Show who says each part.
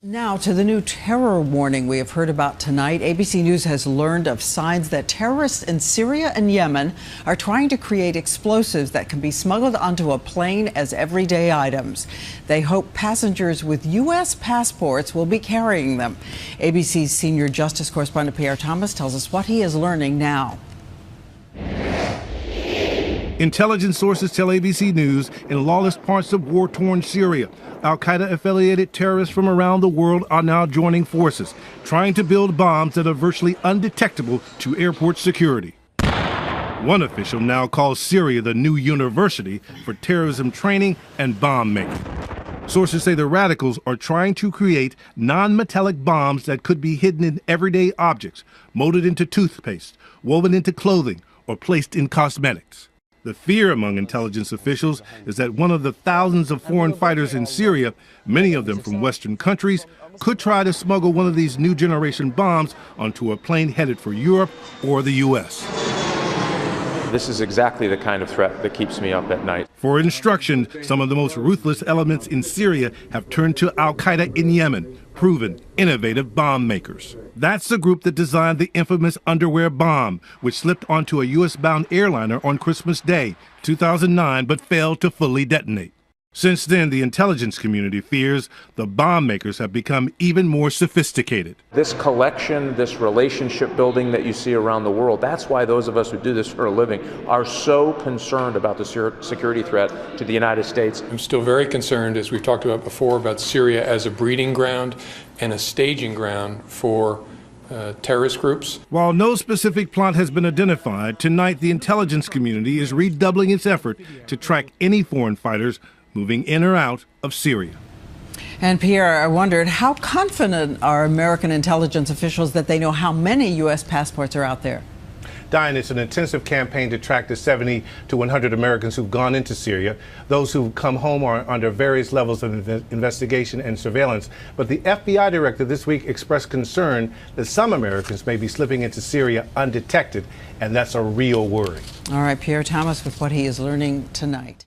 Speaker 1: Now to the new terror warning we have heard about tonight. ABC News has learned of signs that terrorists in Syria and Yemen are trying to create explosives that can be smuggled onto a plane as everyday items. They hope passengers with U.S. passports will be carrying them. ABC's senior justice correspondent Pierre Thomas tells us what he is learning now.
Speaker 2: Intelligence sources tell ABC News in lawless parts of war-torn Syria, Al-Qaeda-affiliated terrorists from around the world are now joining forces, trying to build bombs that are virtually undetectable to airport security. One official now calls Syria the new university for terrorism training and bomb making. Sources say the radicals are trying to create non-metallic bombs that could be hidden in everyday objects, molded into toothpaste, woven into clothing, or placed in cosmetics. The fear among intelligence officials is that one of the thousands of foreign fighters in Syria, many of them from Western countries, could try to smuggle one of these new generation bombs onto a plane headed for Europe or the U.S.
Speaker 3: This is exactly the kind of threat that keeps me up at night.
Speaker 2: For instruction, some of the most ruthless elements in Syria have turned to Al-Qaeda in Yemen, proven innovative bomb makers. That's the group that designed the infamous underwear bomb, which slipped onto a U.S.-bound airliner on Christmas Day, 2009, but failed to fully detonate. Since then, the intelligence community fears the bomb makers have become even more sophisticated.
Speaker 3: This collection, this relationship building that you see around the world, that's why those of us who do this for a living are so concerned about the security threat to the United States.
Speaker 4: I'm still very concerned, as we've talked about before, about Syria as a breeding ground and a staging ground for terrorist groups.
Speaker 2: While no specific plot has been identified, tonight the intelligence community is redoubling its effort to track any foreign fighters moving in or out of Syria.
Speaker 1: And Pierre, I wondered, how confident are American intelligence officials that they know how many U.S. passports are out there?
Speaker 5: Diane, it's an intensive campaign to track the 70 to 100 Americans who've gone into Syria. Those who've come home are under various levels of investigation and surveillance. But the FBI director this week expressed concern that some Americans may be slipping into Syria undetected, and that's a real worry.
Speaker 1: All right, Pierre Thomas with what he is learning tonight.